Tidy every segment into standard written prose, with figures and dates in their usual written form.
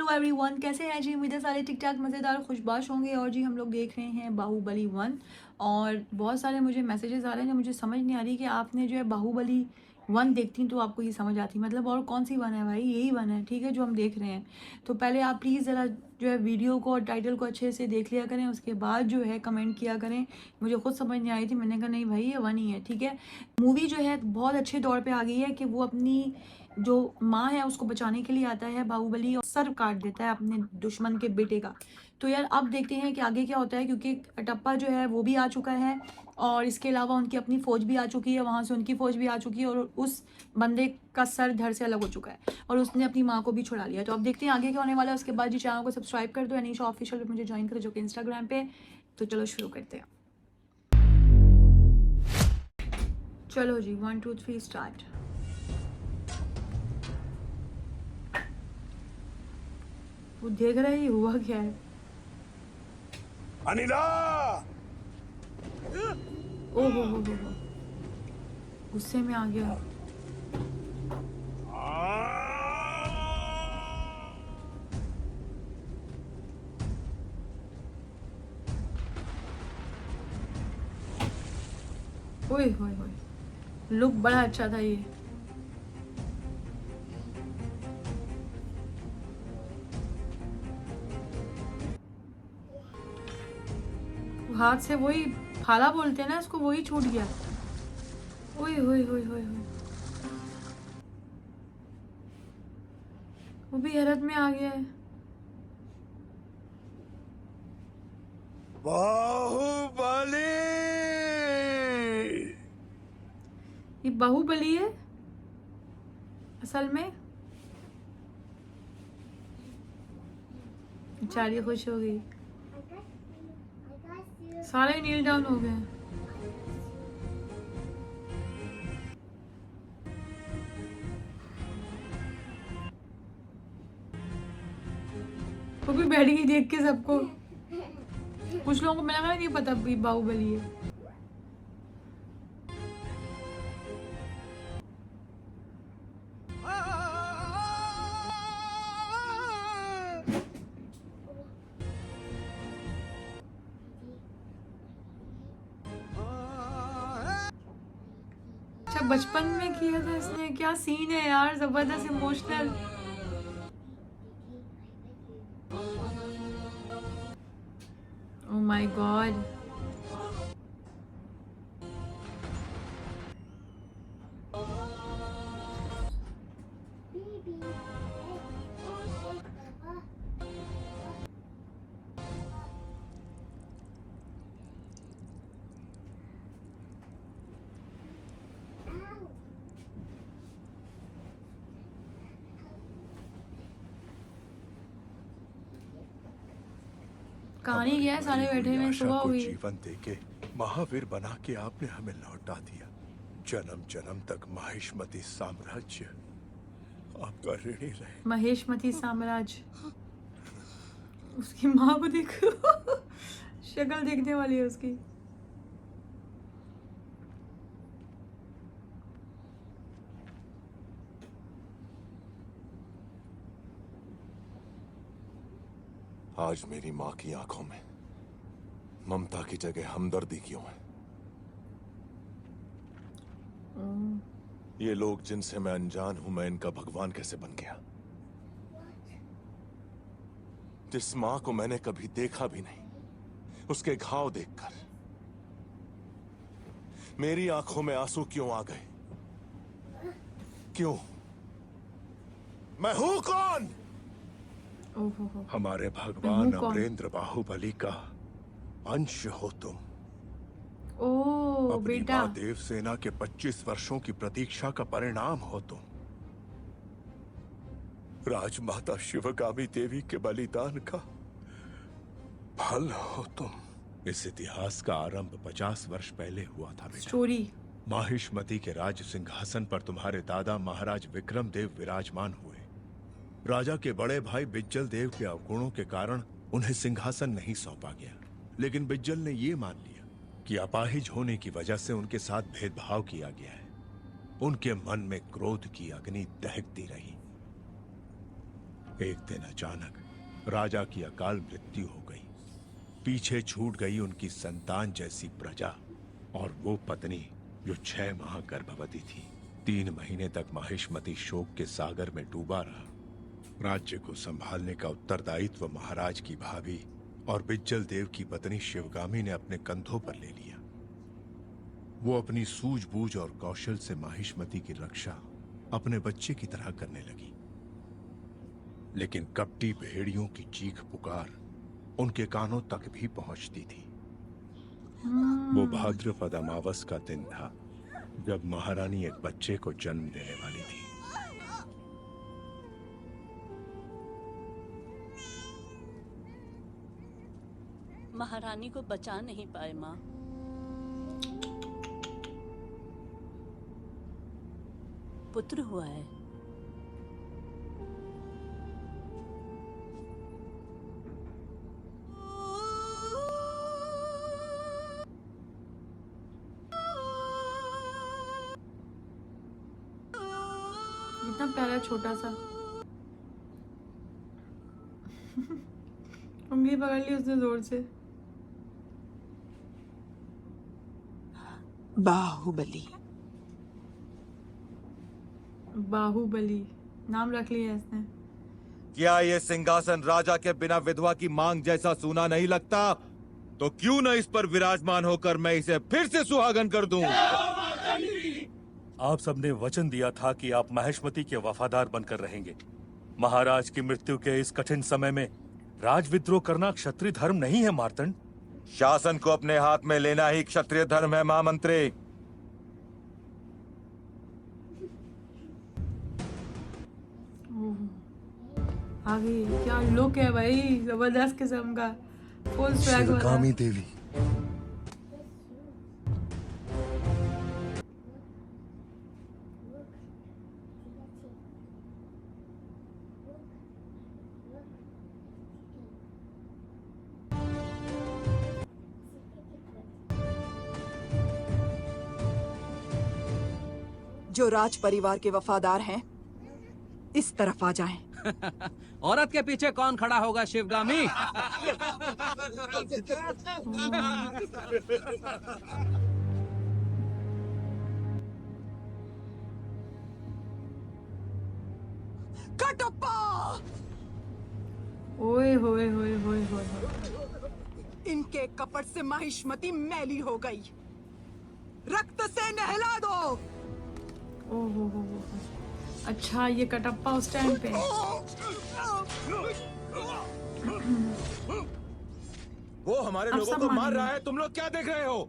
Hello everyone, कैसे हैं जी? उम्मीद है सारे ठीक ठाक मज़ेदार खुशबाश होंगे। और जी हम लोग देख रहे हैं बाहुबली 1। और बहुत सारे मुझे मैसेजेस आ रहे हैं जो मुझे समझ नहीं आ रही कि आपने जो है बाहुबली 1 देखती तो आपको ये समझ आती, मतलब और कौन सी 1 है भाई? यही 1 है, ठीक है, जो हम देख रहे हैं। तो पहले आप प्लीज़ ज़रा जो है वीडियो को और टाइटल को अच्छे से देख लिया करें, उसके बाद जो है कमेंट किया करें। मुझे खुद समझ नहीं आई थी, मैंने कहा नहीं भाई ये 1 ही है, ठीक है। मूवी जो है बहुत अच्छे दौर पे आ गई है कि वो अपनी जो माँ है उसको बचाने के लिए आता है बाहुबली, और सर काट देता है अपने दुश्मन के बेटे का। तो यार अब देखते हैं कि आगे क्या होता है, क्योंकि कटप्पा जो है वो भी आ चुका है और इसके अलावा उनकी अपनी फ़ौज भी आ चुकी है, वहाँ से उनकी फ़ौज भी आ चुकी है, और उस बंदे का सर धड़ से अलग हो चुका है और उसने अपनी माँ को भी छुड़ा लिया। तो अब देखते हैं आगे क्या होने वाला है। उसके बाद जी चैनल को सब्सक्राइब कर दो, अनीशा ऑफिशियल पे मुझे ज्वाइन करो जो कि इंस्टाग्राम पे। तो चलो शुरू करते हैं। चलो जी 1 2 3 स्टार्ट। वो देख रहा है हुआ क्या है। अनिला! ओ हो, गुस्से में आ गया। ओए होए होए, लुक बड़ा अच्छा था ये। हाथ से वही भाला बोलते हैं ना इसको, वही छूट गया। ओए होए होए होए होए, वो भी हैरत में आ गया है। बाहुबली! ये बाहुबली है असल में। बेचारी खुश हो गई, सारे नील डाउन हो गए। वो भी बैठ गई देख के सबको। कुछ लोगों को मिला नहीं पता ये बाहुबली है। अच्छा बचपन में किया था इसने, क्या सीन है यार, जबरदस्त इमोशनल। Oh my God. कहानी क्या है, सारे बैठे हुए, आशा सुबह को हुई। जीवन देके महावीर बना के आपने हमें लौटा दिया। जन्म जन्म तक माहिष्मती साम्राज्य आपका ऋणी रहे। महेशमती साम्राज्य। उसकी माँ को देखो शक्ल देखने वाली है उसकी। आज मेरी माँ की आंखों में ममता की जगह हमदर्दी क्यों है? ये लोग जिनसे मैं अनजान हूं, मैं इनका भगवान कैसे बन गया? जिस माँ को मैंने कभी देखा भी नहीं, उसके घाव देखकर मेरी आंखों में आंसू क्यों आ गए? क्यों? मैं हूं कौन? ओहो, हमारे मैं भगवान हूँ कौन? अमरेंद्र बाहुबली का अंश हो तुम। ओ अपनी बेटा। माँ देवसेना के 25 वर्षों की प्रतीक्षा का परिणाम हो तुम। राजमाता शिवगामी देवी के बलिदान का फल हो तुम। इस इतिहास का आरंभ 50 वर्ष पहले हुआ था बेटा। स्टोरी। माहिष्मती के राज सिंहासन पर तुम्हारे दादा महाराज विक्रम देव विराजमान हुए। राजा के बड़े भाई बिज्जल देव के अवगुणों के कारण उन्हें सिंहासन नहीं सौंपा गया, लेकिन बिज्जल ने यह मान लिया कि अपाहिज होने की वजह से उनके साथ भेदभाव किया गया है। उनके मन में क्रोध की अग्नि दहकती रही। एक दिन अचानक राजा की अकाल मृत्यु हो गई। पीछे छूट गई उनकी संतान जैसी प्रजा और वो पत्नी जो 6 माह गर्भवती थी। 3 महीने तक महिष्मती शोक के सागर में डूबा रहा। राज्य को संभालने का उत्तरदायित्व महाराज की भाभी और बिज्जल देव की पत्नी शिवगामी ने अपने कंधों पर ले लिया। वो अपनी सूझबूझ और कौशल से महिष्मती की रक्षा अपने बच्चे की तरह करने लगी। लेकिन कपटी भेड़ियों की चीख पुकार उनके कानों तक भी पहुंचती थी। वो भाद्रपद अमावस का दिन था जब महारानी एक बच्चे को जन्म देने वाली थी। महारानी को बचा नहीं पाए माँ। पुत्र हुआ है। इतना प्यारा छोटा सा उंगली पकड़ ली उसने जोर से। बाहुबली। बाहुबली नाम रख लिया इसने। क्या ये सिंहासन राजा के बिना विधवा की मांग जैसा सूना नहीं लगता? तो क्यों न इस पर विराजमान होकर मैं इसे फिर से सुहागन कर दूं। आप सबने वचन दिया था कि आप महिष्मती के वफादार बनकर रहेंगे। महाराज की मृत्यु के इस कठिन समय में राजविद्रोह करना क्षत्रिय धर्म नहीं है मार्तंड। शासन को अपने हाथ में लेना ही क्षत्रिय धर्म है महामंत्री। आगे क्या लुक है भाई, जबरदस्त किस्म का फुल स्वैग वाला। शिवगामी देवी जो राज परिवार के वफादार हैं, इस तरफ आ जाएं। औरत के पीछे कौन खड़ा होगा शिवगामी? कटप्पा! ओए होए होए होए होए। इनके कपट से महिष्मती मैली हो गई। रक्त से नहला दो। ओहो हो। अच्छा ये कटप्पा उस टाइम पे। वो हमारे अब लोगों सब को मार मानेंगे। रहा है, तुम लोग क्या देख रहे हो?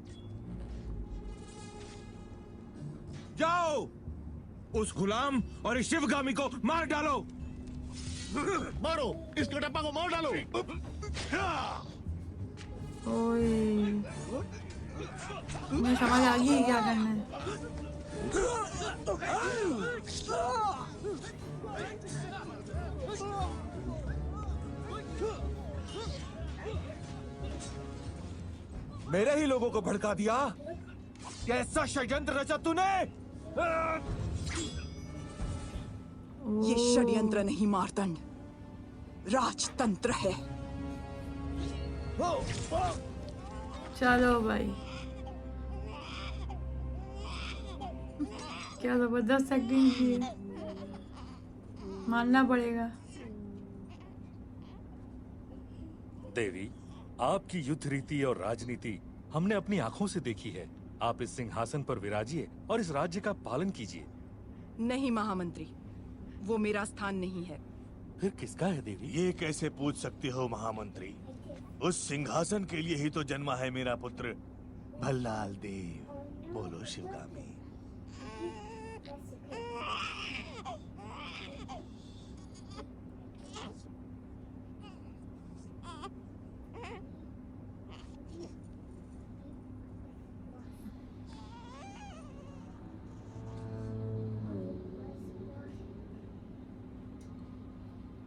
जाओ उस गुलाम और इस शिवगामी को मार डालो। मारो, इस कटप्पा को मार डालो। ओए मुझे समझ आ गई क्या करना है। मेरे ही लोगों को भड़का दिया। कैसा षड्यंत्र रचा तूने? ये षड्यंत्र नहीं मार्तंड, राजतंत्र है। चलो भाई, क्या जबरदस्त एक्टिंग की है, मानना पड़ेगा। देवी, आपकी युद्ध रीति और राजनीति हमने अपनी आंखों से देखी है। आप इस सिंहासन पर विराजिए और इस राज्य का पालन कीजिए। नहीं महामंत्री, वो मेरा स्थान नहीं है। फिर किसका है देवी? ये कैसे पूछ सकती हो महामंत्री? उस सिंहासन के लिए ही तो जन्मा है मेरा पुत्र भल्लाल देव। बोलो शिवगामी।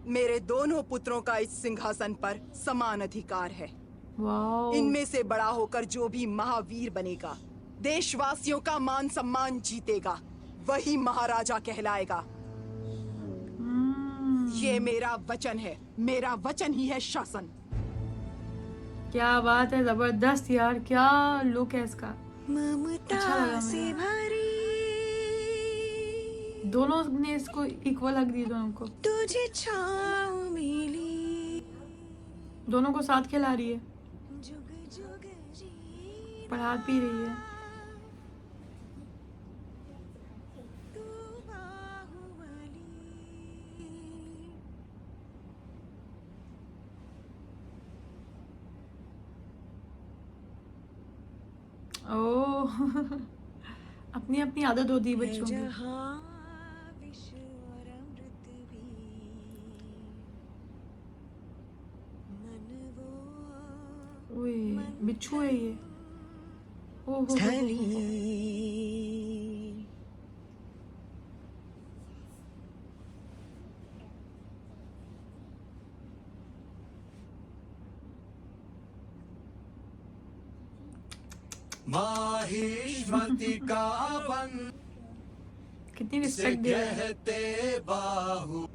मेरे दोनों पुत्रों का इस सिंहासन पर समान अधिकार है। वाओ। इनमें से बड़ा होकर जो भी महावीर बनेगा, देशवासियों का मान सम्मान जीतेगा, वही महाराजा कहलाएगा। ये मेरा वचन है, मेरा वचन ही है शासन। क्या बात है, जबरदस्त यार, क्या लुक है इसका। ममता अच्छा लगा से मुझे। भरी दोनों ने इसको इक्वल हक दी, दोनों को, तुझे छाँव मिली, दोनों को साथ खिला रही है, जुग जुग जी पढ़ा पी रही है। तू बाहुबली। ओह अपनी अपनी आदत होती है बच्चों की। जहाँ विश्व और अमृत भी, मन वो ओए बिच्छू है ये। ओह स्थली। माहिष्मति का बन कितनी रिस्पेक्ट दे रहा है। कहते बाहु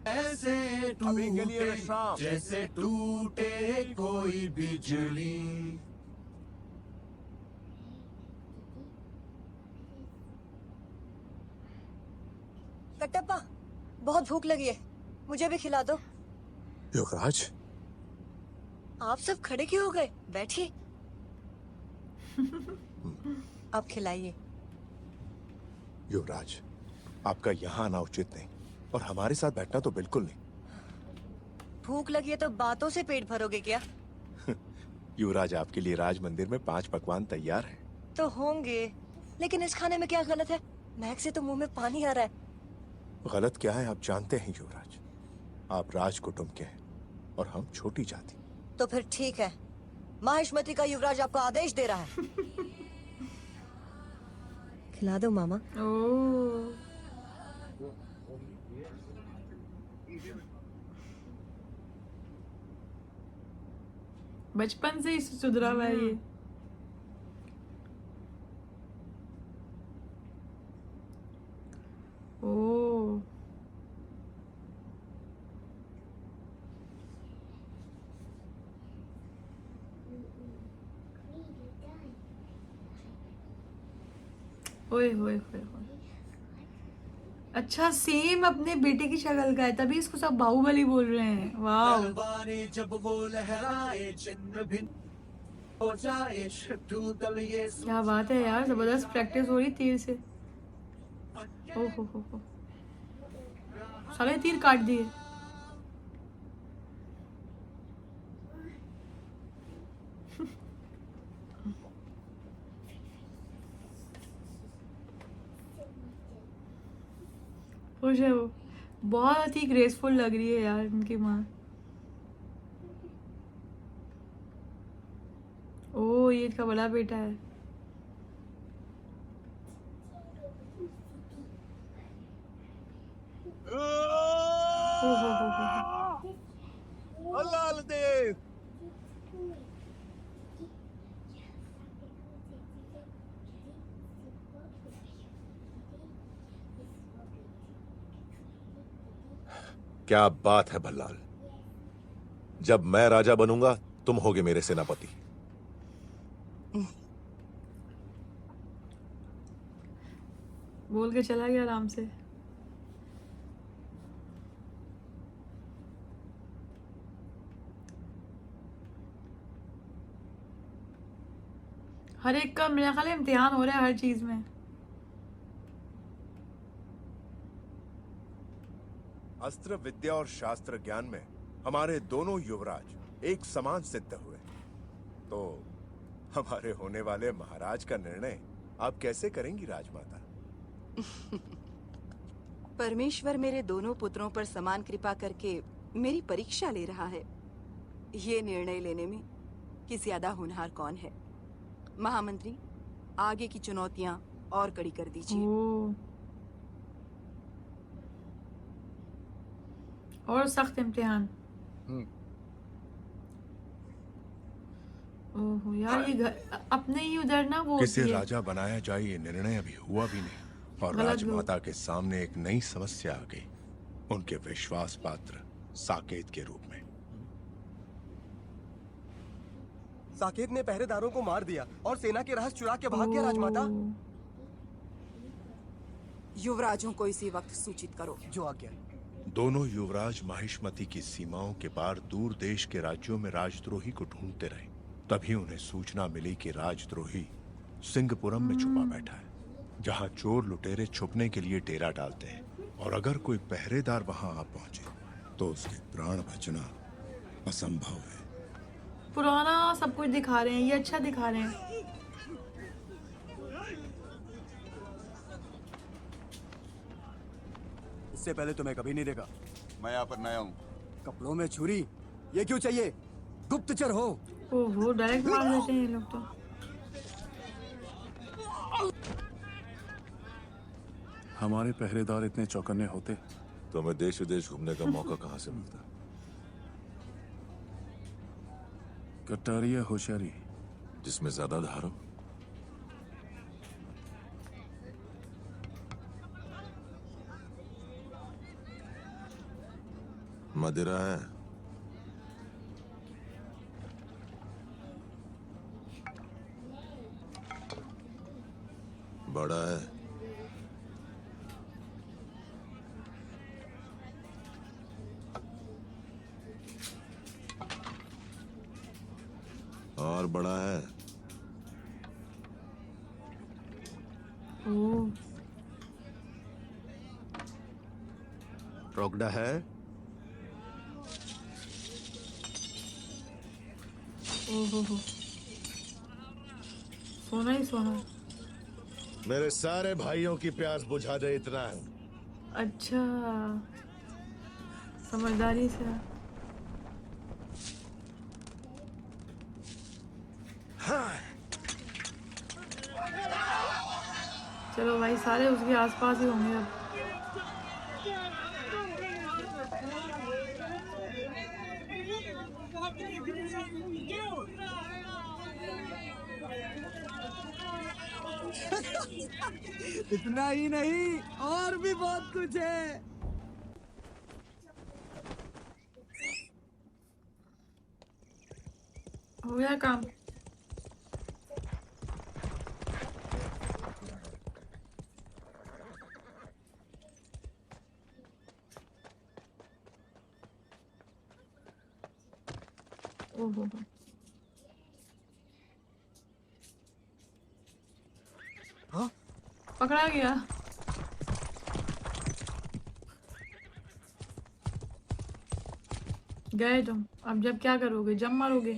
ऐसे अभी के लिए टूटे विश्राम। जैसे टूटे कोई बिजली। कटप्पा, बहुत भूख लगी है, मुझे भी खिला दो। युवराज, आप सब खड़े क्यों हो गए? बैठिए। आप खिलाइए। युवराज, आपका यहाँ आना उचित नहीं और हमारे साथ बैठना तो बिल्कुल नहीं। भूख लगी है तो बातों से पेट भरोगे क्या? युवराज, आपके लिए राज मंदिर में 5 पकवान तैयार हैं। तो होंगे, लेकिन इस खाने में क्या गलत है? महक से तो मुंह में पानी आ रहा है। गलत क्या है आप जानते हैं युवराज। आप राज कुटुंब के हैं और हम छोटी जाति। तो फिर ठीक है, माहिष्मति का युवराज आपको आदेश दे रहा है। खिला दो मामा। ओह बचपन से ही सुधरा हुआ है ये। ओह ओए होए होए होए। अच्छा, सेम अपने बेटे की शक्ल का है, तभी इसको सब बाहुबली बोल रहे हैं। वाह, तलवारें जब वो लहराए चिन्ह भिन्न हो जाए शत्रु दल ये क्या बात है यार, जबरदस्त प्रैक्टिस हो रही तीर से। ओ हो, सारे तीर काट दिए। खुश है वो, बहुत ही ग्रेसफुल लग रही है यार उनकी माँ। ओ ये इसका बड़ा बेटा है। ओ हो। लाल देव। क्या बात है भल्लाल, जब मैं राजा बनूंगा तुम होगे मेरे सेनापति। बोल के चला गया आराम से। हर एक का मेरा ख्याल है इम्तिहान हो रहा है हर चीज में। अस्त्र विद्या और शास्त्र ज्ञान में हमारे दोनों युवराज एक समान सिद्ध हुए, तो हमारे होने वाले महाराज का निर्णय आप कैसे करेंगी राजमाता? परमेश्वर मेरे दोनों पुत्रों पर समान कृपा करके मेरी परीक्षा ले रहा है। ये निर्णय लेने में कि ज्यादा होनहार कौन है। महामंत्री, आगे की चुनौतियां और कड़ी कर दीजिए। ओ और सख्त इम्तिहान। ओहो यार, ये अपने ही उधर ना वो किसे होती है, राजा बनाया जाए ये निर्णय अभी हुआ भी नहीं और गलत राजमाता के सामने एक नई समस्या आ गई, उनके विश्वास पात्र साकेत के रूप में। साकेत ने पहरेदारों को मार दिया और सेना के रहस्य चुरा के भाग गया राजमाता। युवराजों को इसी वक्त सूचित करो। जो आज्ञा। दोनों युवराज माहिष्मती की सीमाओं के पार दूर देश के राज्यों में राजद्रोही को ढूंढते रहे। तभी उन्हें सूचना मिली कि राजद्रोही सिंहपुरम में छुपा बैठा है, जहां चोर लुटेरे छुपने के लिए डेरा डालते हैं और अगर कोई पहरेदार वहां आ पहुंचे तो उसके प्राण बचना असंभव है। पुराना सब कुछ दिखा रहे हैं, ये अच्छा दिखा रहे हैं। इससे पहले तुम्हें कभी नहीं देखा। मैं यहाँ पर नया हूँ। कपड़ों में छुरी, ये क्यों चाहिए? गुप्तचर हो? ओहो, डायरेक्ट मार देते हैं ये लोग तो। हमारे पहरेदार इतने चौकन्ने होते तो हमें देश विदेश घूमने का मौका कहाँ से मिलता? कटारिया होशियारी जिसमें ज्यादा धार हो। मदिरा है। बड़ा है। और बड़ा है। ओह, रोकड़ा है। ओहो, सोना ही सोना। मेरे सारे भाइयों की प्यास बुझा दे इतना है। अच्छा, समझदारी से। चलो भाई, सारे उसके आसपास ही होंगे अब। इतना ही नहीं, और भी बहुत कुछ है। हो गया काम। ओहो, हाँ? पकड़ा गया। गए तुम, अब जब क्या करोगे? जब मारोगे?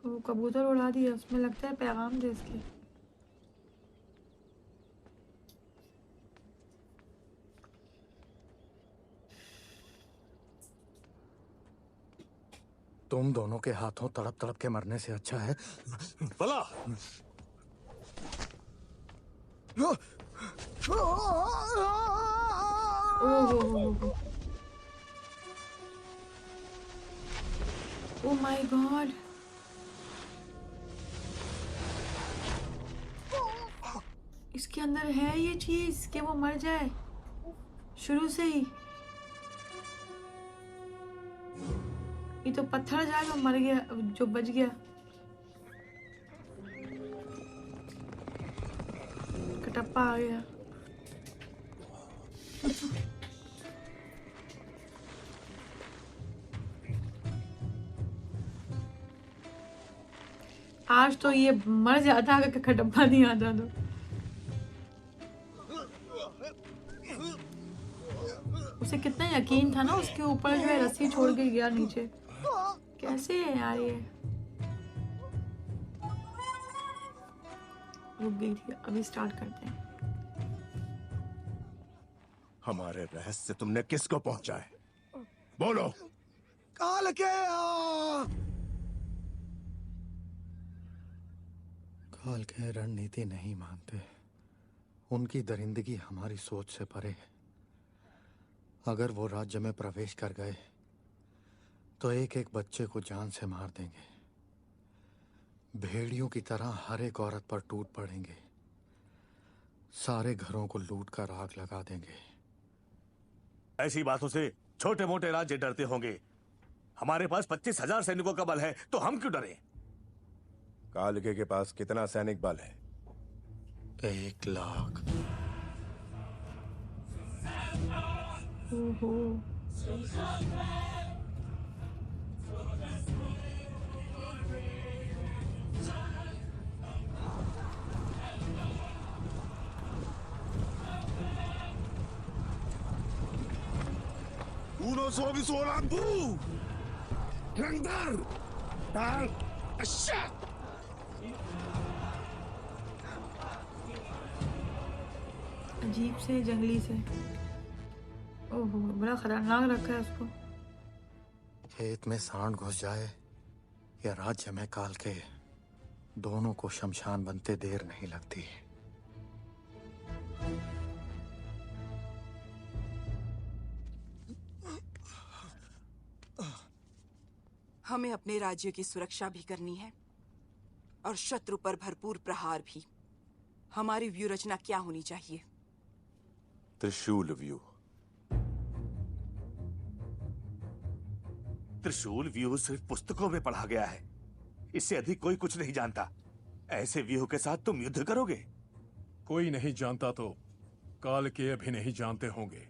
वो कबूतर उड़ा दिया, उसमें लगता है पैगाम दे इसके। तुम दोनों के हाथों तड़प तड़प के मरने से अच्छा है भला ओह माय गॉड, इसके अंदर है ये चीज कि वो मर जाए शुरू से ही। ये तो पत्थर जाएगा, मर गया जो बच गया। कटप्पा आ गया। आज तो ये मर जाता अगर कटप्पा नहीं आता तो। उसे कितना यकीन था ना, उसके ऊपर जो है रस्सी छोड़ के गया नीचे। कैसे है यार ये? रुक गई थी, अभी स्टार्ट करते हैं। हमारे रहस्य तुमने किसको पहुंचाए? बोलो। काल के काल के रणनीति नहीं मानते। उनकी दरिंदगी हमारी सोच से परे है। अगर वो राज्य में प्रवेश कर गए तो एक एक बच्चे को जान से मार देंगे। भेड़ियों की तरह हर एक औरत पर टूट पड़ेंगे। सारे घरों को लूट कर आग लगा देंगे। ऐसी बातों से छोटे मोटे राज्य डरते होंगे। हमारे पास 25,000 सैनिकों का बल है, तो हम क्यों डरें? कालके के पास कितना सैनिक बल है? 1 लाख। ओहो। Uno sowieso lampu! Rangdar! Tal! Ashak! अजीब से जंगली से। ओहो, बड़ा खतरनाक रखा है उसको। खेत में सांड घुस जाए या राज्य में काल के, दोनों को शमशान बनते देर नहीं लगती। हमें अपने राज्य की सुरक्षा भी करनी है और शत्रु पर भरपूर प्रहार भी। हमारी व्यूह रचना क्या होनी चाहिए? त्रिशूल व्यूह। त्रिशूल व्यूह सिर्फ पुस्तकों में पढ़ा गया है, इससे अधिक कोई कुछ नहीं जानता। ऐसे व्यूह के साथ तुम युद्ध करोगे? कोई नहीं जानता तो काल के भी नहीं जानते होंगे।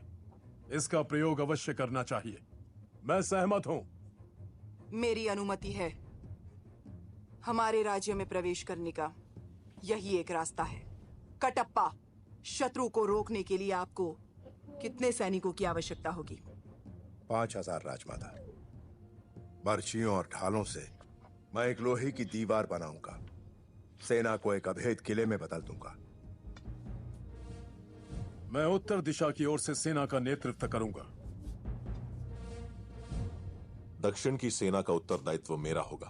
इसका प्रयोग अवश्य करना चाहिए। मैं सहमत हूं। मेरी अनुमति है। हमारे राज्य में प्रवेश करने का यही एक रास्ता है। कटप्पा, शत्रु को रोकने के लिए आपको कितने सैनिकों की आवश्यकता होगी? 5,000 राजमाता। बर्छियों और ढालों से मैं एक लोहे की दीवार बनाऊंगा। सेना को एक अभेद किले में बदल दूंगा। मैं उत्तर दिशा की ओर से सेना का नेतृत्व करूंगा। दक्षिण की सेना का उत्तरदायित्व मेरा होगा।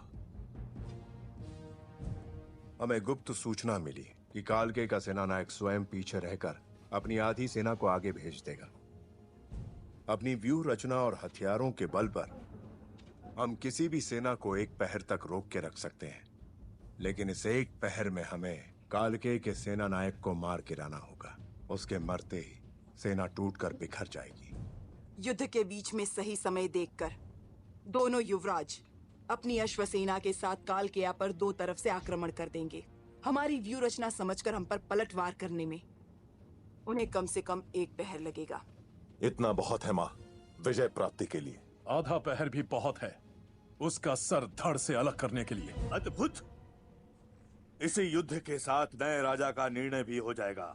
हमें गुप्त सूचना मिली कि कालके का सेनानायक स्वयं पीछे रहकर अपनी आधी सेना को आगे भेज देगा। अपनी व्यूह रचना और हथियारों के बल पर हम किसी भी सेना को एक पहर तक रोक के रख सकते हैं, लेकिन इस एक पहर में हमें कालके के सेनानायक को मार गिराना होगा। उसके मरते ही सेना टूटकर बिखर जाएगी। युद्ध के बीच में सही समय देखकर दोनों युवराज अपनी अश्वसेना के साथ कालकेया पर 2 तरफ से आक्रमण कर देंगे। हमारी व्यूह रचना समझकर हम पर पलटवार करने में उन्हें कम से कम 1 पहर लगेगा। इतना बहुत है मां, विजय प्राप्ति के लिए। आधा पहर भी बहुत है उसका सर धड़ से अलग करने के लिए। अद्भुत! इसी युद्ध के साथ नए राजा का निर्णय भी हो जाएगा।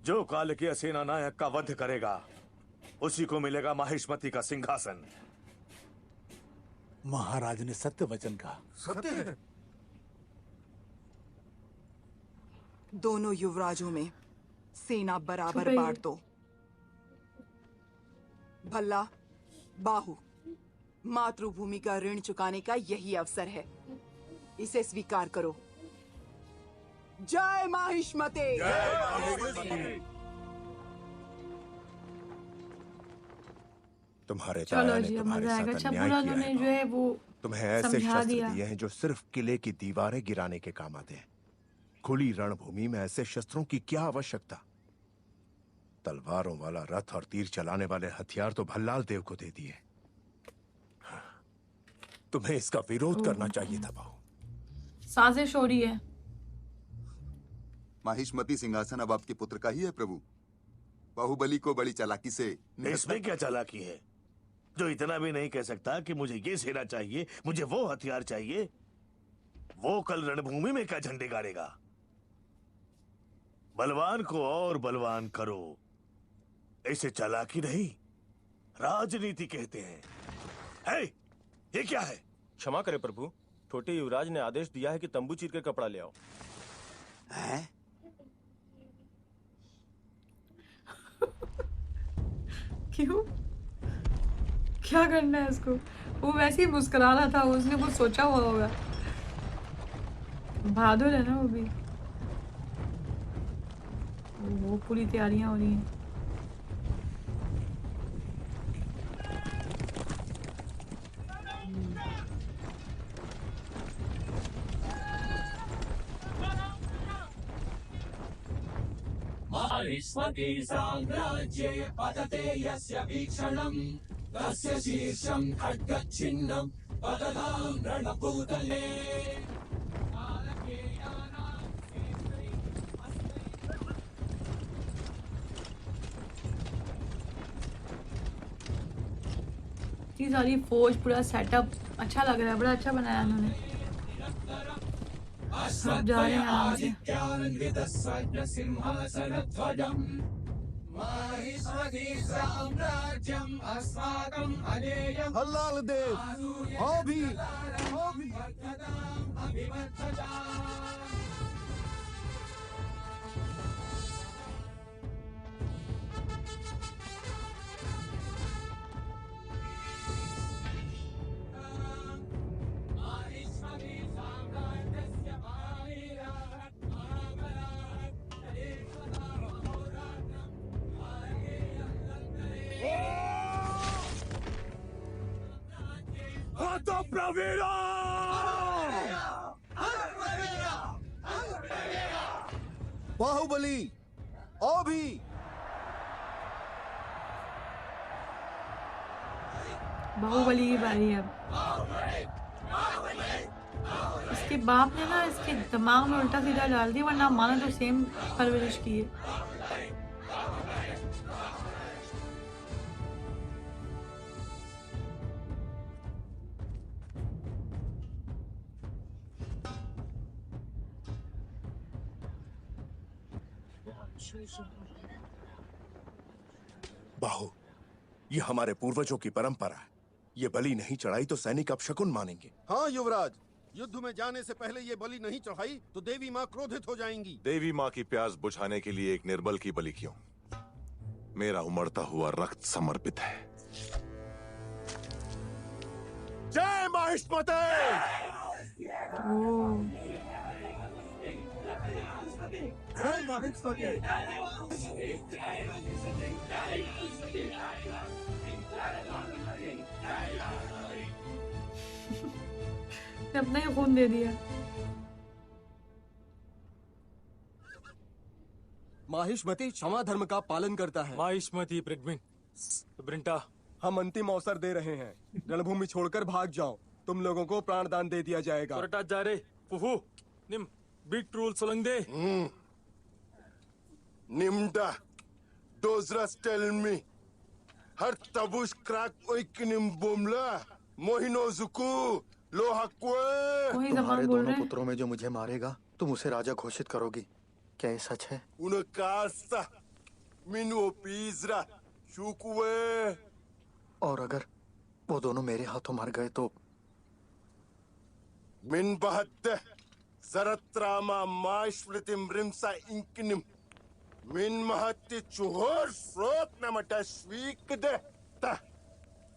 जो कालकेय सेना नायक का वध करेगा उसी को मिलेगा माहिष्मति का सिंहासन। महाराज ने सत्य वचन कहा। सत्य? दोनों युवराजों में सेना बराबर बांट दो। भल्ला, बाहु, मातृभूमि का ऋण चुकाने का यही अवसर है। इसे स्वीकार करो। जय माहिष्मते! तुम्हारे चलो ताया ने जी, अब तुम्हारे मजा आएगा। साथ अच्छा, अन्याय पूरा किया उन्होंने है। जो है वो तुम्हें ऐसे समझा शस्त्र दिया। दिए हैं जो सिर्फ किले की दीवारें गिराने के काम आते हैं। खुली रणभूमि में ऐसे शस्त्रों की क्या आवश्यकता? तलवारों वाला रथ और तीर चलाने वाले हथियार तो भल्लाल देव को दे दिए। तुम्हें इसका विरोध करना चाहिए था बाहु। साजिश हो रही है। माहिष्मति सिंहासन अब आपके पुत्र का ही है प्रभु। बाहुबली को बड़ी चालाकी से इसमें क्या चालाकी है जो इतना भी नहीं कह सकता कि मुझे ये सेना चाहिए, मुझे वो हथियार चाहिए? वो कल रणभूमि में क्या झंडे गाड़ेगा? बलवान को और बलवान करो, इसे चालाकी नहीं राजनीति कहते हैं। है, ये क्या है? क्षमा करें प्रभु, छोटे युवराज ने आदेश दिया है कि तंबू चीर कर कपड़ा ले आओ। हैं? क्यों? क्या करना है उसको? वो वैसे ही मुस्कुरा रहा था, उसने कुछ सोचा हुआ होगा। बहादुर है ना वो भी। वो पूरी तैयारियां हो रही हैं। हरिष्मती साम्राज्ये पतते यस्य वीक्षणम् तस्य शीर्षं खड्गच्छिन्नं पततां रणभूतले। इतनी सारी फौज, पूरा सेटअप अच्छा लग रहा है, बड़ा अच्छा बनाया उन्होंने। सब जा रहे हैं आराम से। हल्लाल देव, आओ भी। बाहुबली, आओ भी। बाहुबली की बारी है अब। इसके बाप ने ना इसके दिमाग में उल्टा सीधा डाल दिया, वरना माना तो सेम परवरिश की है। बाहु, ये हमारे पूर्वजों की परंपरा है। ये बलि नहीं चढ़ाई तो सैनिक अपशकुन मानेंगे। हाँ युवराज, युद्ध में जाने से पहले ये बलि नहीं चढ़ाई तो देवी माँ क्रोधित हो जाएंगी। देवी माँ की प्यास बुझाने के लिए एक निर्बल की बलि क्यों? मेरा उमड़ता हुआ रक्त समर्पित है। जय महिष्मते। अपना ही खून दे दिया। माहिष्मती क्षमा धर्म का पालन करता है। माहिष्मती ब्रिंटा, हम अंतिम अवसर दे रहे हैं। रणभूमि छोड़कर भाग जाओ, तुम लोगों को प्राण दान दे दिया जाएगा। जा रे पुहु निम बिग ट्रूल सोलंगदे। Nimda, dozras telmi, har tabush crack oikinim bomla, mohino zuku, lohakwe. तुम्हारे दोनों पुत्रों में जो मुझे मारेगा, तुम उसे राजा घोषित करोगी। क्या ये सच है? Unakasta, minu pizra, shukwe. और अगर वो दोनों मेरे हाथों मर गए तो? Min bahadde, zaratrama maishmritim rimsa inkinim. Min mahatti chuhur frot namata shvikde ta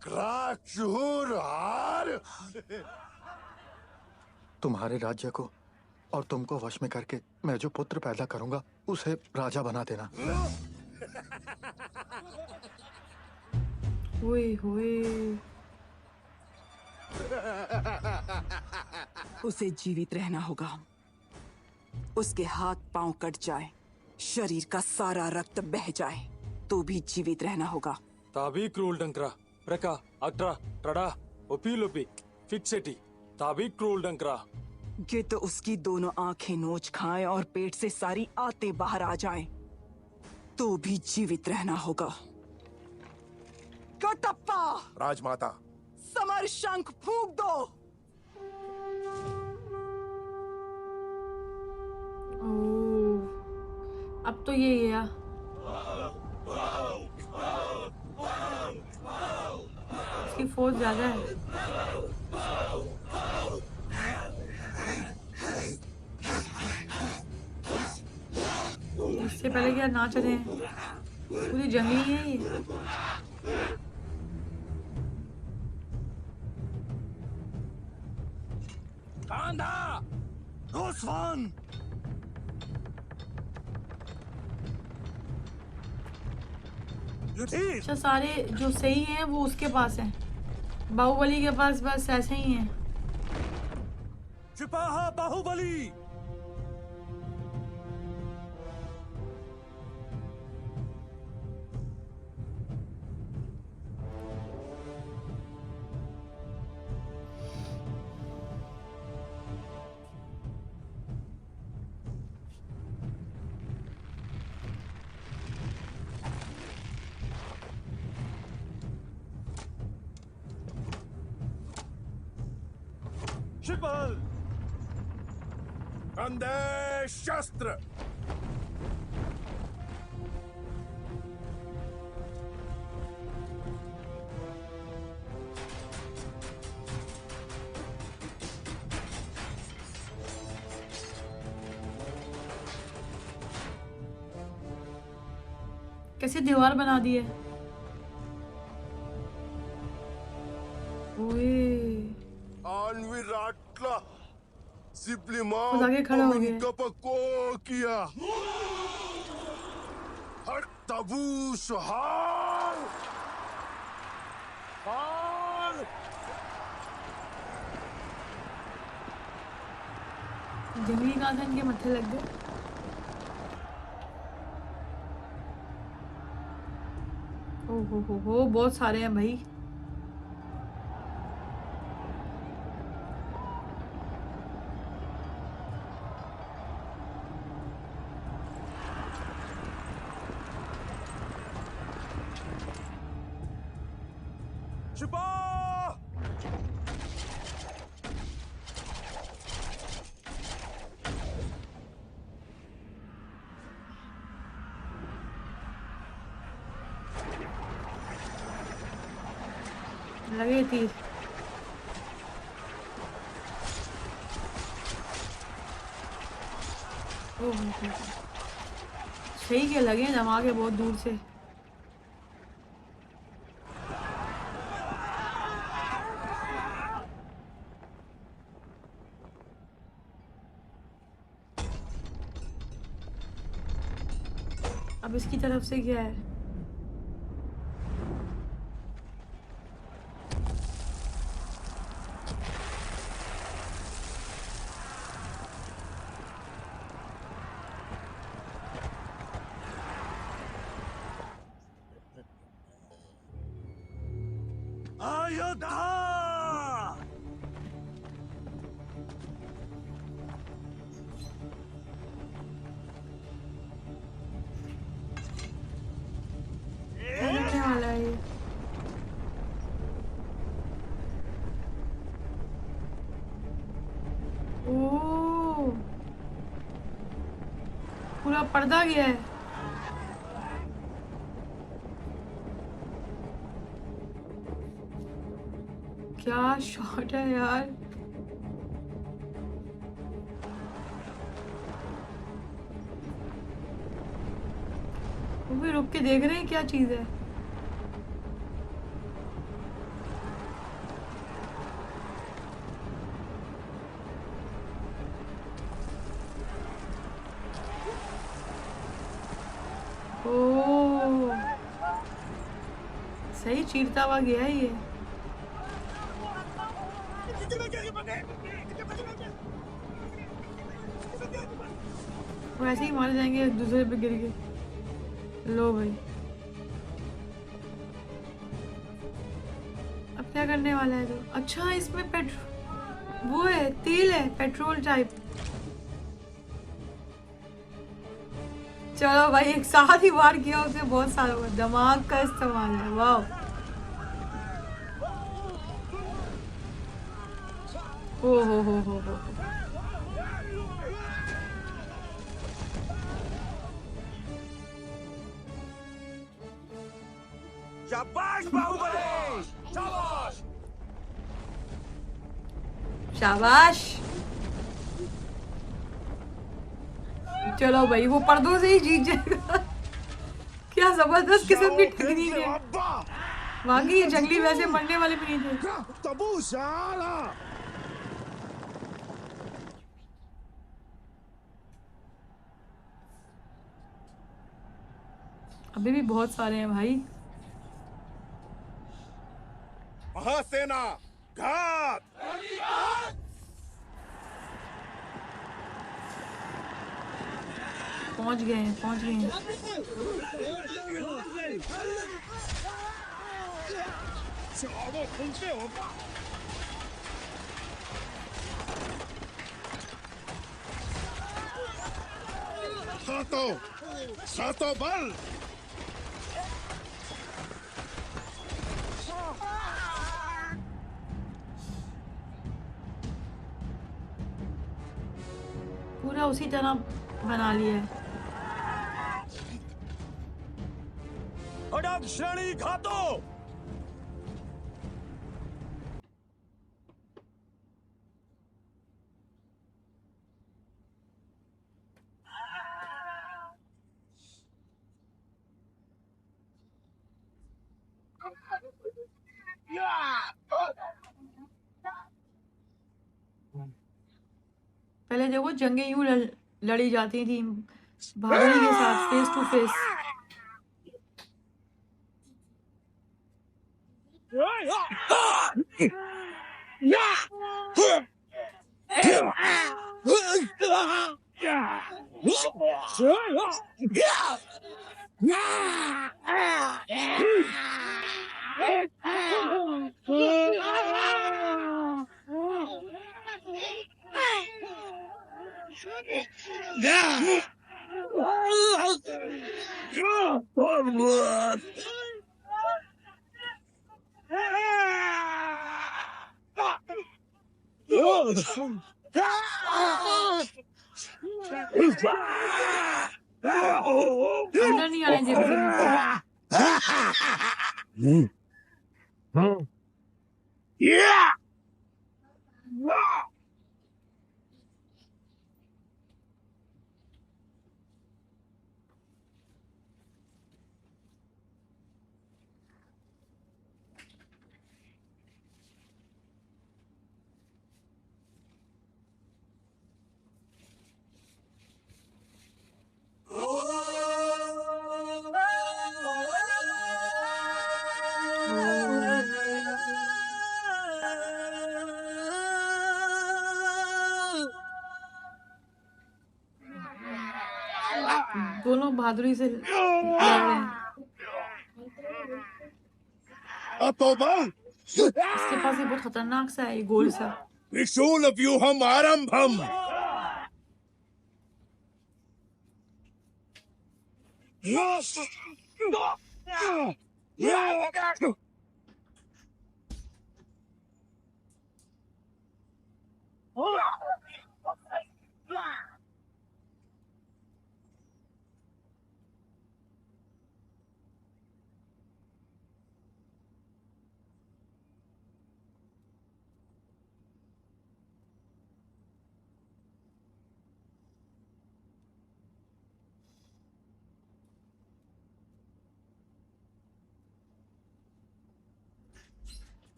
krak chuhur har. तुम्हारे राज्य को और तुमको वश में करके मैं जो पुत्र पैदा करूंगा उसे राजा बना देना। हुए उसे जीवित रहना होगा। उसके हाथ पांव कट जाए, शरीर का सारा रक्त बह जाए, तो भी जीवित रहना होगा। ताबी क्रूल डंकरा प्रका अट्रा टड़ा ओपी फिक्सेटी ताबी क्रूल डंकरा। ये तो उसकी दोनों आंखें नोच खाएं और पेट से सारी आते बाहर आ जाएं, तो भी जीवित रहना होगा। कटप्पा, राजमाता, समर शंख फूंक दो। अब तो ये गया। इसकी फोर्स ज्यादा है। इससे पहले क्या ना चले, पूरी जंगली है ये। कांधा, रोसवान। अच्छा, सारे जो सही हैं वो उसके पास हैं, बाहुबली के पास बस ऐसे ही हैं। सिपाहा बाहुबली, शिवपाल कंधे शस्त्र। कैसे दीवार बना दी है। ओए विराटला सिप्लिमा खुद आगे खड़ा हो गया। कपको किया हर तबू सुहाल हाल जंगली कहाँ था, इनके मत्थे लग गए। ओ हो बहुत सारे हैं भाई। शिपा लगे थी। सही के लगे जमा के बहुत दूर से। अब इसकी तरफ से क्या है? लगने वाला है ये। ओह, पूरा पर्दा गया है। क्या शॉट है यार। वो भी रुक के देख रहे हैं क्या चीज है। ओह, सही चीरता हुआ गया है ये। वो ऐसे ही मारे जाएंगे एक दूसरे पे गिर के। लो भाई, अब क्या करने वाला है? तो अच्छा, इसमें पेट्रोल वो है, तेल है, पेट्रोल टाइप। चलो भाई, एक साथ ही वार किया उसने, बहुत सारा हुआ। दिमाग का इस्तेमाल है। वाह। ओ हो। शाबाश बाहुबली, शाबाश। शाबाश। चलो भाई, वो पर्दों से ही जीत जाएगा। क्या जबरदस्त किस्म की टेक्निक है। वाकई ये जंगली वैसे मरने वाले भी नहीं थे। अभी भी बहुत सारे हैं भाई। महासेना घात। पहुंच गए हैं। सातों बल। उसी तरह बना लिया है। अडग श्रेणी घातो। पहले देखो जंगें यूं लड़ी जाती थी भाभी के साथ फेस टू फेस। अंदर नहीं आने दे दोनों बहादुरी से लड़ रहे हैं। इसके पास ये बहुत खतरनाक सा है, ये गोल सा। त्रिशूलव्यूहम् आरम्भम्।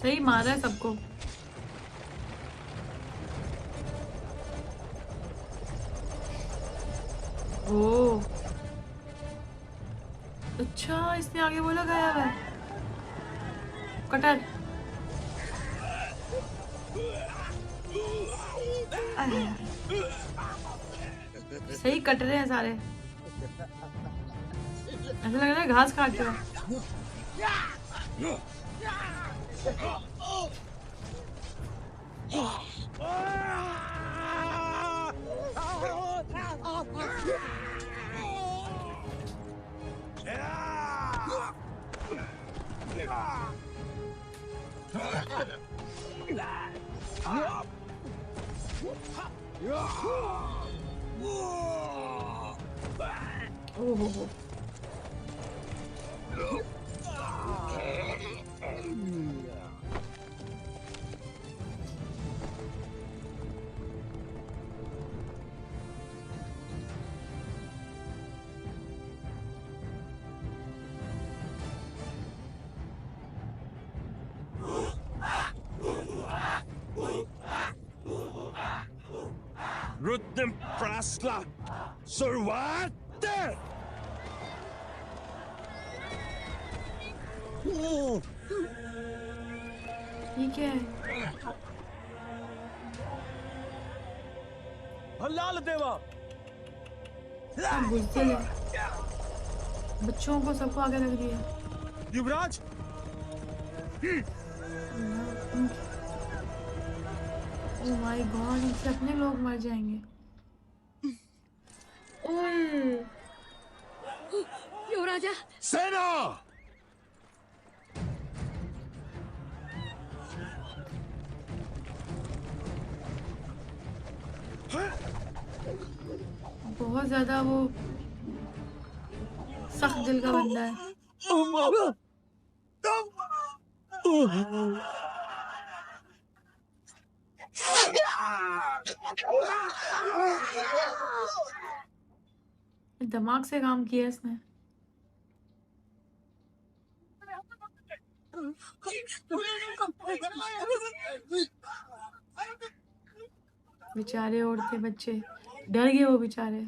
सही मारा है सबको। ओ अच्छा, इसने आगे वो लगाया हुआ है कटर। सही कट रहे हैं सारे, ऐसा लग रहा है घास काट रहा है। ओहो Rudden Prasla Survate! ठीक है। लाल देवा बुझदिल है, बच्चों को सबको आगे रख दिया। युवराज ओह माय गॉड, इनसे अपने लोग मर जाएंगे। ओए युवराजा, सेना! बहुत ज्यादा वो सख्त दिल का बंदा है। दिमाग से काम किया इसने। बेचारे औरतें बच्चे डर गए वो बेचारे।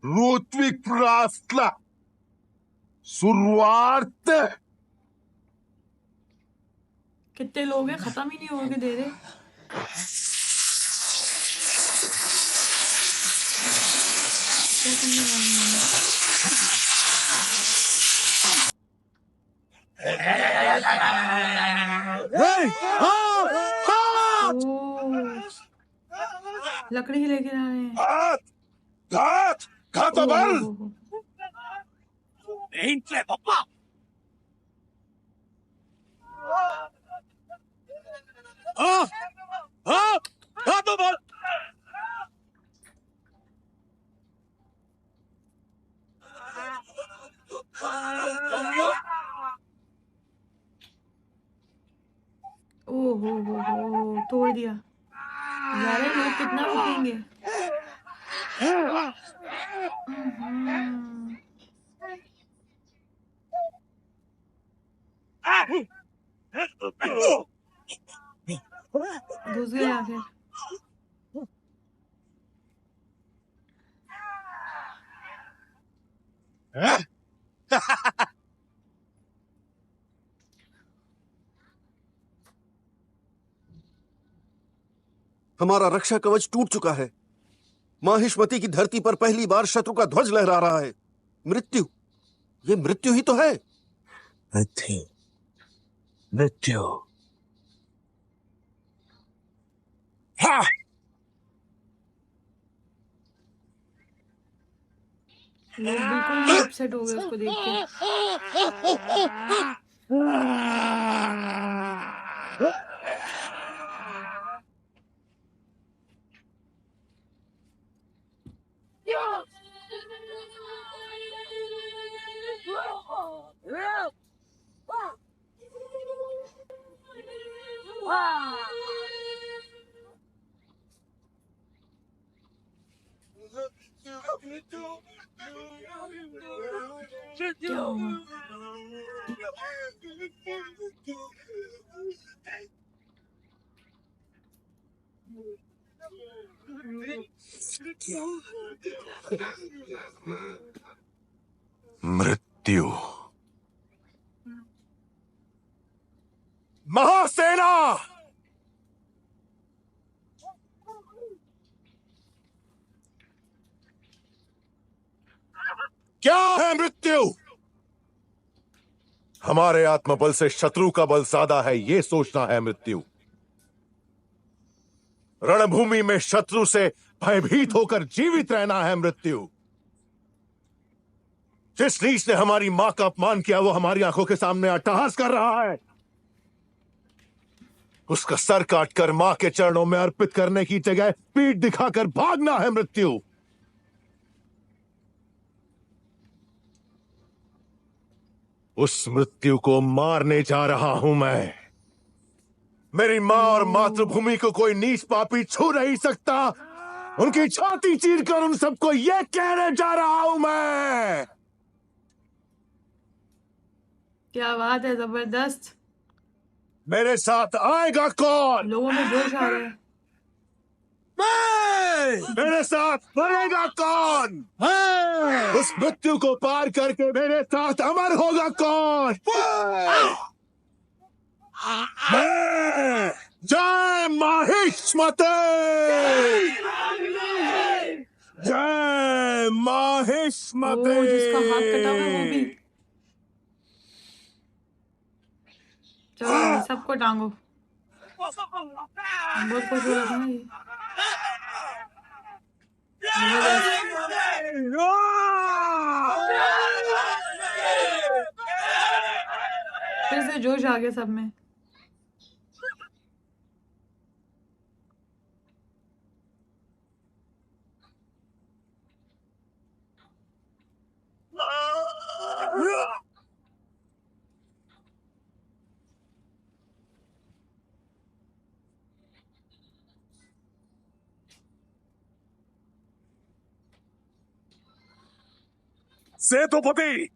ऋत्विक रास्ता शुरुआत। कितने लोग हैं, खत्म ही नहीं होके दे रहे। क्या करने वाले हैं? ओह, लकड़ी ही लेके आ रहे हैं। ओह तोड़ दिया। यार ये लोग कितना रुकेंगे। घुस गए आखिर। हमारा रक्षा कवच टूट चुका है। माहिष्मति की धरती पर पहली बार शत्रु का ध्वज लहरा रहा है। मृत्यु, ये मृत्यु ही तो है। मृत्यु, मृत्यु। हाँ! लोग बिल्कुल ही अपसेट हो गए उसको देख के। क्या हुआ? मृत्यु। महासेना! क्या है मृत्यु? हमारे आत्मबल से शत्रु का बल ज्यादा है, ये सोचना है मृत्यु। रणभूमि में शत्रु से भयभीत होकर जीवित रहना है मृत्यु। जिस नीच ने हमारी मां का अपमान किया वो हमारी आंखों के सामने अट्टहास कर रहा है। उसका सर काटकर मां के चरणों में अर्पित करने की जगह पीठ दिखाकर भागना है मृत्यु। उस मृत्यु को मारने जा रहा हूं मैं। मेरी मां और मातृभूमि को कोई नीच पापी छू नहीं सकता। उनकी छाती चीरकर उन सबको यह कहने जा रहा हूं मैं। क्या बात है, जबरदस्त। मेरे साथ आएगा कौन? लोगों में जोश आ रहा है। मैं! मेरे साथ मरेगा कौन? उस मृत्यु को पार करके मेरे साथ अमर होगा कौन? मैं। जय माहिष्मते! जय माहिष्मते! जिसका हाथ कटा हुआ है वो भी। चलो भाई, सबको टांगो। बहुत खुश हो रहा था ना ये। फिर से जोश आ गया सब में। सेतुपति,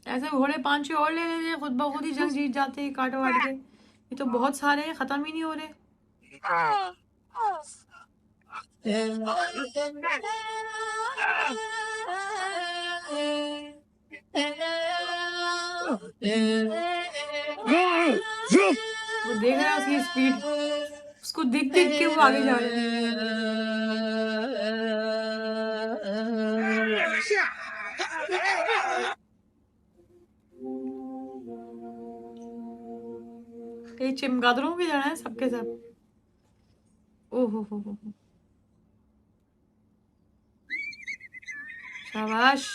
ऐसे घोड़े 5-6 और ले लेते, खुद ब खुद ही जंग जीत जाते हैं काट वाट के। ये तो बहुत सारे हैं, खत्म ही नहीं हो रहे। वो देख रहा है उसकी स्पीड, उसको दिख दिख के वो आगे जा रहे हैं। ये चमगादड़ों भी जाना है सबके सब। ओहो हो। शाबाश।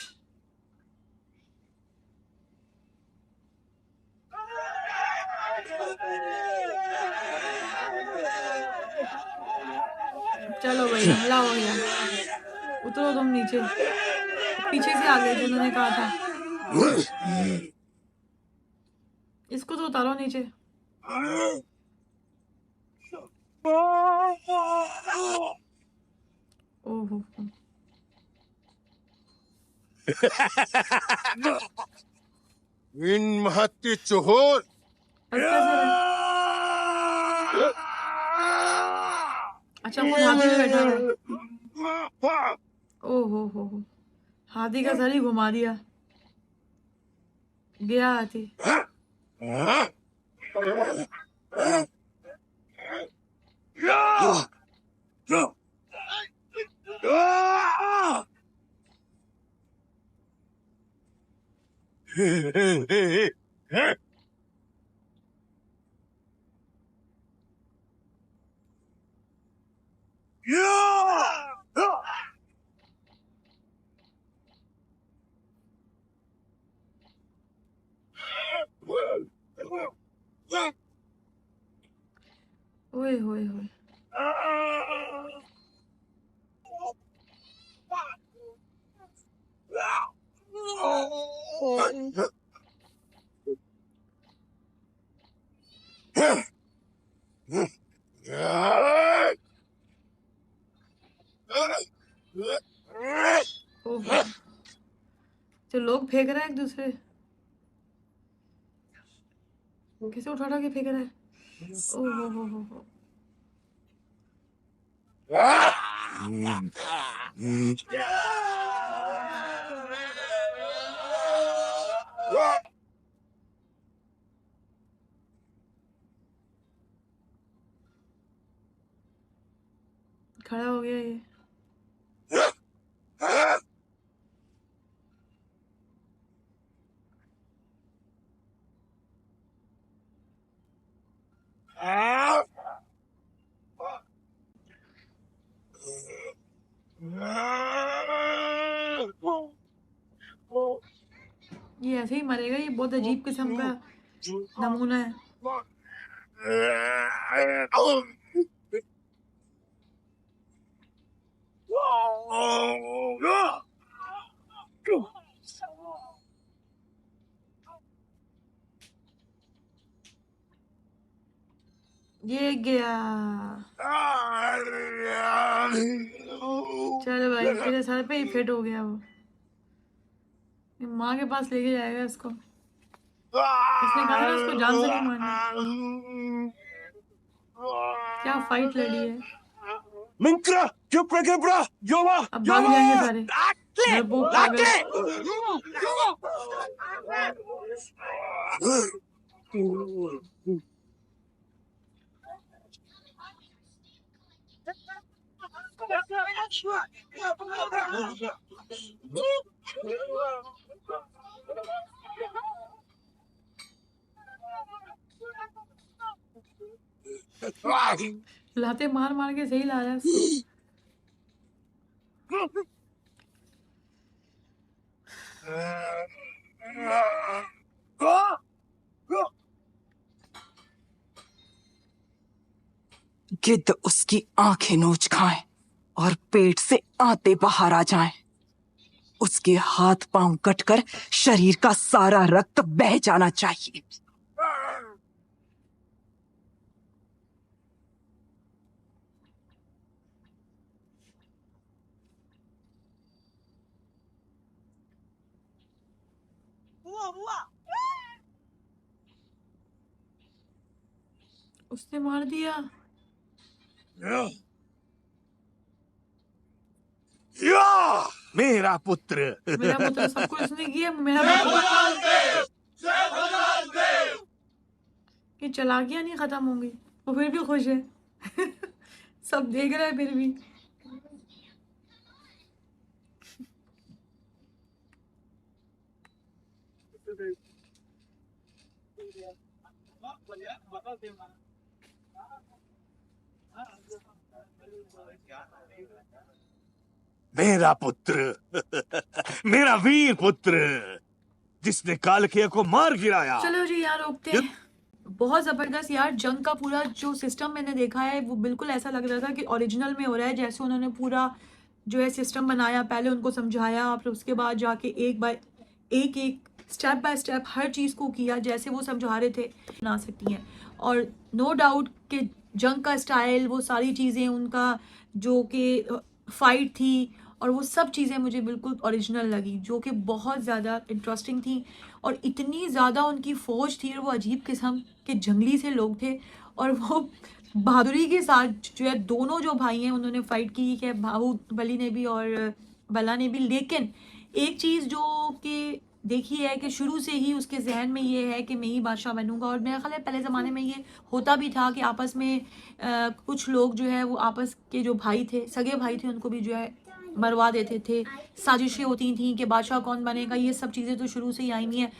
चलो भाई, हमला हो गया। उतरो तुम नीचे। पीछे से आ गए जो उन्होंने कहा था। इसको तो उतारो नीचे। ओहो। इन महत्ती चोहोर। अच्छा, वो हाथी में बैठा है। ओहो हो। हाथी का सर ही घुमा दिया। गया हाथी। ओए होए होए। ओहो। तो लोग फेंक रहे हैं एक दूसरे, किसे उठा के फेंक रहा है। ओहो हो। खड़ा हो गया ये। ये ऐसे ही मरेगा, ये बहुत अजीब किस्म का नमूना है। ये गया। चलो भाई, तेरे सर पे ही फिट हो गया वो। ये माँ के पास लेके जाएगा इसको। इसने कहा ना इसको जान से नहीं मारना। क्या फाइट लड़ी है। Minkra, Kyupra, Yova, अब भाग जाएंगे सारे। डरपोक पागल। लाते मार मार के सही ला रहा है इसको। गिद्ध उसकी आंखें नोच खाएं और पेट से आते बाहर आ जाएं। उसके हाथ पांव कटकर शरीर का सारा रक्त बह जाना चाहिए। उसने मार दिया। मेरा पुत्र। मेरा पुत्र सब कुछ उसने किया। मेरा पुत्र ये चालाकियां नहीं खत्म होंगी। वो फिर भी खुश है। सब देख रहा है फिर भी। मेरा पुत्र, मेरा वीर पुत्र, जिसने कालकेय को मार गिराया। चलो जी यार रोकते हैं। बहुत जबरदस्त यार। जंग का पूरा जो सिस्टम मैंने देखा है वो बिल्कुल ऐसा लग रहा था कि ओरिजिनल में हो रहा है। जैसे उन्होंने पूरा जो है सिस्टम बनाया, पहले उनको समझाया, फिर उसके बाद जाके एक बाय एक स्टेप बाय स्टेप हर चीज़ को किया जैसे वो समझा रहे थे बना सकती हैं। और नो डाउट कि जंग का स्टाइल, वो सारी चीज़ें, उनका जो कि फाइट थी और वो सब चीज़ें मुझे बिल्कुल ओरिजिनल लगी, जो कि बहुत ज़्यादा इंटरेस्टिंग थी। और इतनी ज़्यादा उनकी फ़ौज थी और वो अजीब किस्म के जंगली से लोग थे और वो बहादुरी के साथ जो है दोनों जो भाई हैं उन्होंने फ़ाइट की है, बाहुबली ने भी और बला ने भी। लेकिन एक चीज़ जो कि देखी है कि शुरू से ही उसके जहन में ये है कि मैं ही बादशाह बनूंगा। और मेरा ख्याल है पहले ज़माने में ये होता भी था कि आपस में कुछ लोग जो है वो आपस के जो भाई थे, सगे भाई थे, उनको भी जो है मरवा देते थे। साजिशें होती थी कि बादशाह कौन बनेगा। ये सब चीज़ें तो शुरू से ही आई नहीं है।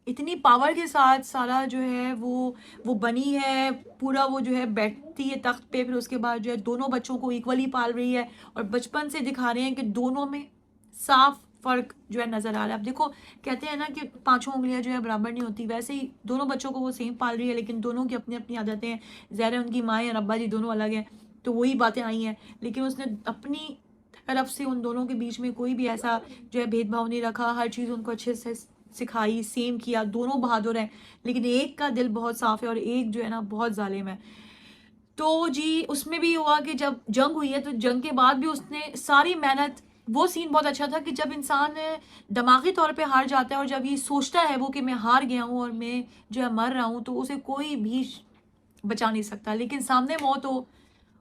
इतनी पावर के साथ सारा जो है वो बनी है। पूरा वो जो है बैठती है तख्त पे, फिर उसके बाद जो है दोनों बच्चों को इक्वली पाल रही है और बचपन से दिखा रहे हैं कि दोनों में साफ फ़र्क जो है नज़र आ रहा है। अब देखो, कहते हैं ना कि पांचों उंगलियां जो है बराबर नहीं होती, वैसे ही दोनों बच्चों को वो सेम पाल रही है, लेकिन दोनों की अपनी अपनी आदतें हैं। ज़ाहिर है उनकी माँ और अब्बा जी दोनों अलग हैं, तो वही बातें आई हैं। लेकिन उसने अपनी तरफ से उन दोनों के बीच में कोई भी ऐसा जो है भेदभाव नहीं रखा। हर चीज़ उनको अच्छे से सिखाई, सेम किया। दोनों बहादुर हैं, लेकिन एक का दिल बहुत साफ़ है और एक जो है ना बहुत जालिम है। तो जी उसमें भी हुआ कि जब जंग हुई है तो जंग के बाद भी उसने सारी मेहनत, वो सीन बहुत अच्छा था कि जब इंसान दिमागी तौर पे हार जाता है और जब ये सोचता है वो कि मैं हार गया हूँ और मैं जो है मर रहा हूँ, तो उसे कोई भी बचा नहीं सकता। लेकिन सामने मौत हो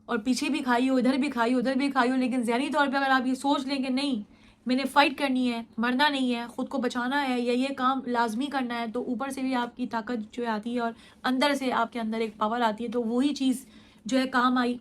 और पीछे भी खाई हो, इधर भी खाई हो, उधर भी खाई हो, लेकिन ज़हनी तौर पे अगर आप ये सोच लें कि नहीं मैंने फ़ाइट करनी है, मरना नहीं है, ख़ुद को बचाना है या ये काम लाजमी करना है, तो ऊपर से भी आपकी ताकत जो है आती है और अंदर से आपके अंदर एक पावर आती है। तो वही चीज़ जो है काम आई।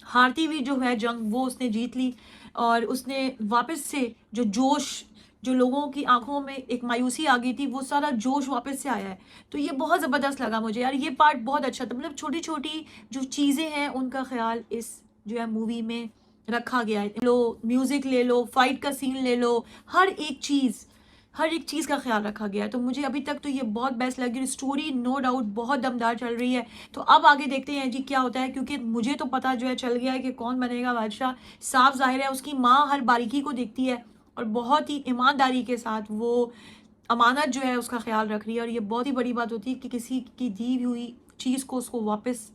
हारती हुई जो है जंग वो उसने जीत ली और उसने वापस से जो जोश, जो लोगों की आंखों में एक मायूसी आ गई थी, वो सारा जोश वापस से आया है। तो ये बहुत ज़बरदस्त लगा मुझे यार। ये पार्ट बहुत अच्छा था। मतलब छोटी छोटी जो चीज़ें हैं उनका ख्याल इस जो है मूवी में रखा गया है। लो म्यूज़िक ले लो, फाइट का सीन ले लो, हर एक चीज़ का ख्याल रखा गया है। तो मुझे अभी तक तो ये बहुत बेस्ट लगी। स्टोरी नो डाउट बहुत दमदार चल रही है। तो अब आगे देखते हैं जी क्या होता है, क्योंकि मुझे तो पता जो है चल गया है कि कौन बनेगा बादशाह। साफ जाहिर है उसकी माँ हर बारीकी को देखती है और बहुत ही ईमानदारी के साथ वो अमानत जो है उसका ख्याल रख रही है। और ये बहुत ही बड़ी बात होती है कि किसी की दी हुई चीज़ को उसको वापस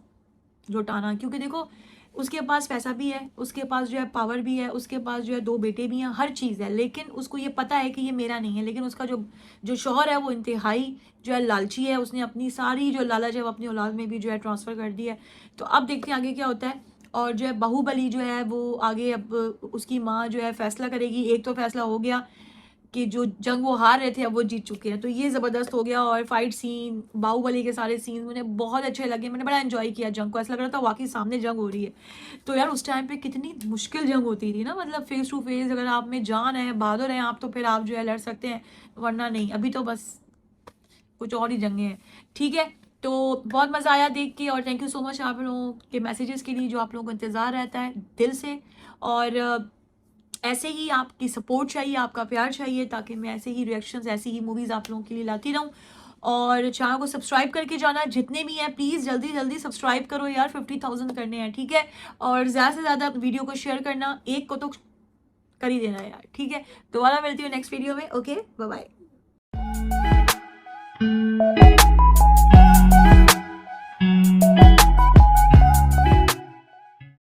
लौटाना, क्योंकि देखो उसके पास पैसा भी है, उसके पास जो है पावर भी है, उसके पास जो है 2 बेटे भी हैं, हर चीज़ है, लेकिन उसको ये पता है कि ये मेरा नहीं है। लेकिन उसका जो शौहर है वो इंतहाई जो है लालची है, उसने अपनी सारी जो लालच है वो अपनी औलाद में भी जो है ट्रांसफ़र कर दी है। तो अब देखते हैं आगे क्या होता है। और जो है बाहुबली जो है वो आगे अब उसकी माँ जो है फैसला करेगी। एक तो फैसला हो गया कि जो जंग वो हार रहे थे अब वो जीत चुके हैं, तो ये ज़बरदस्त हो गया। और फाइट सीन, बाहुबली के सारे सीन मुझे बहुत अच्छे लगे, मैंने बड़ा एंजॉय किया जंग को, ऐसा लग रहा था वाकई सामने जंग हो रही है। तो यार उस टाइम पे कितनी मुश्किल जंग होती थी ना, मतलब फेस टू फेस, अगर आप में जान है, बहादुर हैं आप, तो फिर आप जो है लड़ सकते हैं, वरना नहीं। अभी तो बस कुछ और ही जंगें हैं। ठीक है, तो बहुत मज़ा आया देख के, और थैंक यू सो मच आप लोगों के मैसेजेस के लिए जो आप लोगों को इंतज़ार रहता है दिल से। और ऐसे ही आपकी सपोर्ट चाहिए, आपका प्यार चाहिए, ताकि मैं ऐसे ही रिएक्शंस, ऐसी ही मूवीज़ आप लोगों के लिए लाती रहूँ। और चैनल को सब्सक्राइब करके जाना, जितने भी हैं प्लीज़ जल्दी जल्दी सब्सक्राइब करो यार, 50,000 करने हैं। ठीक है, और ज़्यादा से ज़्यादा वीडियो को शेयर करना, एक को तो कर ही देना यार। ठीक है, दोबारा मिलती हूँ नेक्स्ट वीडियो में। Okay, bye bye.